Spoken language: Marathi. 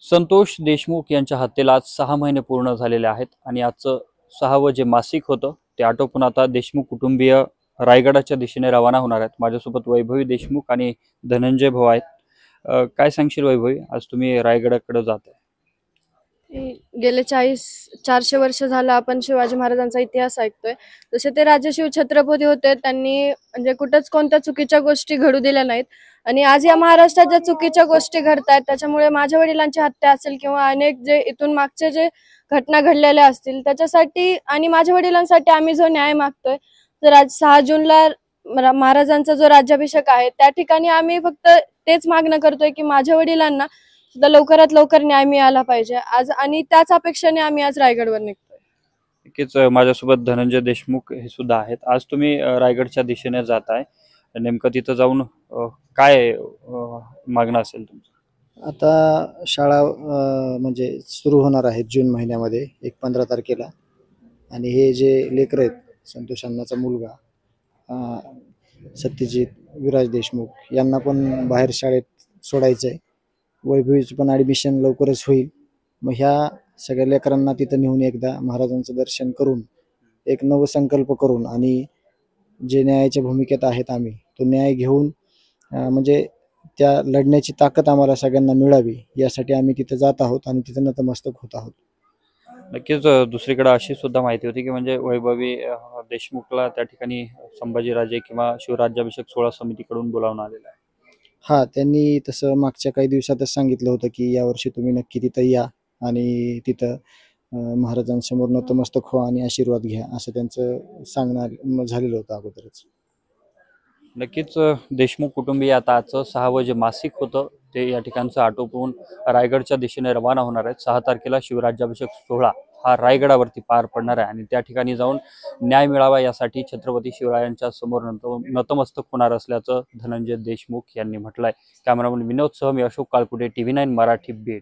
संतोष देशमुख यांच्या हत्येला आज 6 महिने पूर्ण झालेले आहेत आणि आजचं 6वं जे मासिक होतं ते आटोपून आता देशमुख कुटुंबीय रायगडाच्या दिशेने रवाना होणार आहेत। माझ्यासोबत वैभवी देशमुख आणि धनंजय भाऊ आहेत। काय सांगशील वैभवी, आज तुम्ही रायगडाकडे जाताय? गेले 400 वर्ष झालं आपण शिवाजी महाराजांचा इतिहास ऐकतोय। जसे ते राजशिव छत्रपती होते, त्यांनी म्हणजे कुठंच कोणत्या चुकीच्या गोष्टी घडू दिल्या नाहीत आणि आज या महाराष्ट्रात ज्या चुकीच्या गोष्टी घडतायत त्याच्यामुळे माझ्या वडिलांची हत्या असेल किंवा अनेक जे इथून मागचे जे घटना घडलेल्या असतील त्याच्यासाठी आणि माझ्या वडिलांसाठी आम्ही जो न्याय मागतोय, तर आज 6 जूनला महाराजांचा जो राज्याभिषेक आहे त्या ठिकाणी आम्ही फक्त तेच मागणं करतोय की माझ्या वडिलांना सुद्धा लवकरात लवकर न्याय मिळाला पाहिजे आज, आणि त्याच अपेक्षेने आम्ही आज रायगडवर निघतोय। नक्कीच माझ्यासोबत धनंजय देशमुख हे सुद्धा आहेत। आज तुम्ही रायगडच्या दिशेने जाताय, नेमकं तिथं जाऊन काय मागणं असेल तुमचं? आता शाळा म्हणजे सुरू होणार आहेत जून महिन्यामध्ये 15 तारखेला, आणि हे जे लेकरं आहेत संतोष अण्णाचा मुलगा सत्यजित विराज देशमुख यांना पण बाहेर शाळेत सोडायचं आहे। वैभवीचं पण ॲडमिशन लवकरच होईल। मग ह्या सगळ्या लेकरांना तिथं नेऊन एकदा महाराजांचं दर्शन करून एक नवसंकल्प करून आणि जे न्यायाच्या भूमिकेत आहेत आम्ही तो न्याय घेऊन म्हणजे त्या लढण्याची ताकद आम्हाला सगळ्यांना मिळावी यासाठी आम्ही तिथे जात आहोत आणि तिथे नतमस्तक होत आहोत। नक्कीच दुसरीकडे अशी सुद्धा माहिती होती की म्हणजे वैभवी देशमुखला त्या ठिकाणी संभाजीराजे किंवा शिवराज्याभिषेक सोहळा समितीकडून बोलावून आलेला आहे। हां, त्यांनी तसं मागच्या काही दिवसातच सांगितलं होतं की यावर्षी तुम्ही नक्की तिथं या आणि तिथं महाराजांसमोर नतमस्तक व्हा आणि आशीर्वाद घ्या, असं त्यांचं सांगणं झालेलं होतं अगोदरच। नक्कीच देशमुख कुटुंबीय आता आजचं 6वं जे मासिक होतं ते या ठिकाणचं आटोपून रायगडच्या दिशेने रवाना होणार आहेत। 6 तारखेला शिवराज्याभिषेक सोहळा हा रायगडावरती पार पडणार आहे आणि त्या ठिकाणी जाऊन न्याय मिळावा यासाठी छत्रपती शिवरायांच्या समोर नतमस्तक होणार असल्याचं धनंजय देशमुख यांनी म्हटलंय। कॅमेरामन विनोद सह मी अशोक काळकुटे, TV9 मराठी, बीड।